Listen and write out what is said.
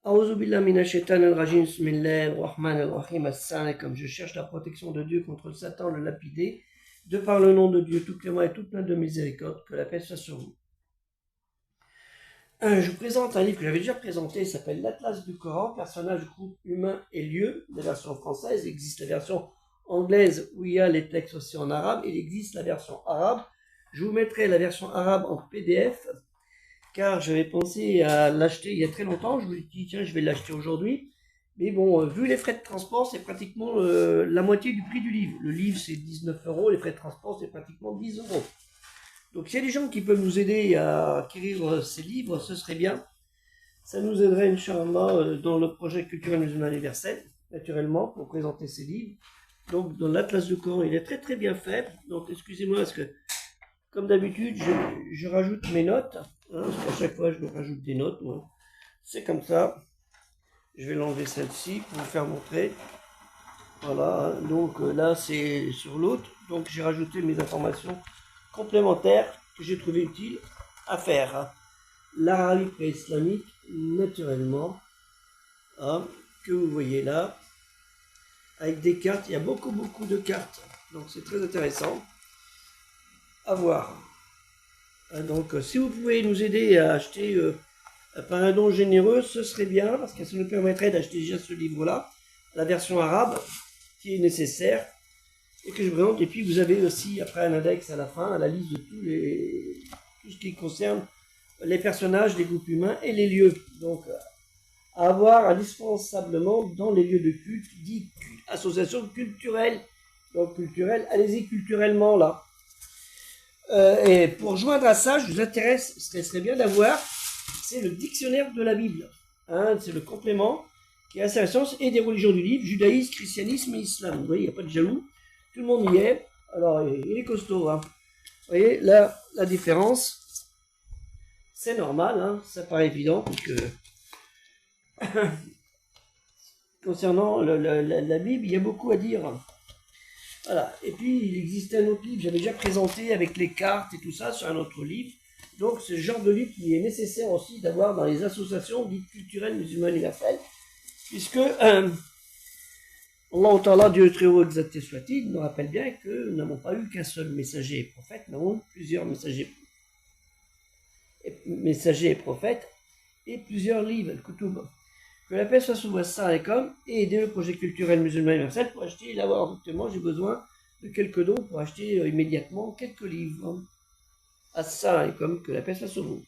A'ouzou billah minash shaitanir rajim, bismillahir rahmanir rahim, assalamu alaikum. Je cherche la protection de Dieu contre Satan le lapidé, de par le nom de Dieu tout clément et tout plein de miséricorde, que la paix soit sur vous. Je vous présente un livre que j'avais déjà présenté, il s'appelle l'Atlas du Coran, personnages, groupes, humains et lieux, la version française. Il existe la version anglaise où il y a les textes aussi en arabe, et il existe la version arabe. Je vous mettrai la version arabe en PDF, car j'avais pensé à l'acheter il y a très longtemps. Je me suis dit, tiens, je vais l'acheter aujourd'hui. Mais bon, vu les frais de transport, c'est pratiquement la moitié du prix du livre. Le livre, c'est 19 €, les frais de transport, c'est pratiquement 10 €. Donc, s'il y a des gens qui peuvent nous aider à acquérir ces livres, ce serait bien. Ça nous aiderait, Inch'Allah, dans le projet culturel musulman universel, naturellement, pour présenter ces livres. Donc, dans l'Atlas du Coran, il est très très bien fait. Donc, excusez-moi, parce que, comme d'habitude, je rajoute mes notes. Parce qu'à chaque fois, je me rajoute des notes, moi. C'est comme ça. Je vais l'enlever celle-ci pour vous faire montrer. Voilà, donc là, c'est sur l'autre. Donc, j'ai rajouté mes informations complémentaires que j'ai trouvé utiles à faire. L'arabe pré-islamique, naturellement, que vous voyez là, avec des cartes. Il y a beaucoup de cartes. Donc, c'est très intéressant à voir. Donc, si vous pouvez nous aider à acheter par un don généreux, ce serait bien, parce que ça nous permettrait d'acheter déjà ce livre-là, la version arabe, qui est nécessaire, et que je présente. Et puis, vous avez aussi, après un index à la fin, la liste de tout ce qui concerne les personnages, les groupes humains et les lieux. Donc, à avoir indispensablement dans les lieux de culte, dit association culturelle. Donc, culturelle, allez-y culturellement, là. Et pour joindre à ça, je vous intéresse, ce serait bien d'avoir, c'est le dictionnaire de la Bible. C'est le complément qui est à la science et des religions du livre, judaïsme, christianisme et islam. Vous voyez, il n'y a pas de jaloux, tout le monde y est. Alors, il est costaud. Vous voyez, là, la différence, c'est normal, ça paraît évident, parce que concernant la Bible, il y a beaucoup à dire. Voilà. Et puis, il existait un autre livre, j'avais déjà présenté avec les cartes et tout ça sur un autre livre. Donc, c'est le genre de livre qui est nécessaire aussi d'avoir dans les associations dites culturelles musulmanes universelles, puisque Allah Ta'ala, Dieu très haut exalté soit-il, nous rappelle bien que nous n'avons pas eu qu'un seul messager et prophète, nous avons eu plusieurs messagers et prophètes et plusieurs livres, le Kutub. Que la paix soit sur vous, assalamu alaikum, et aider le projet culturel musulman universel pour acheter et l'avoir directement. J'ai besoin de quelques dons pour acheter immédiatement quelques livres. Assalamu alaikum, que la paix soit sur vous.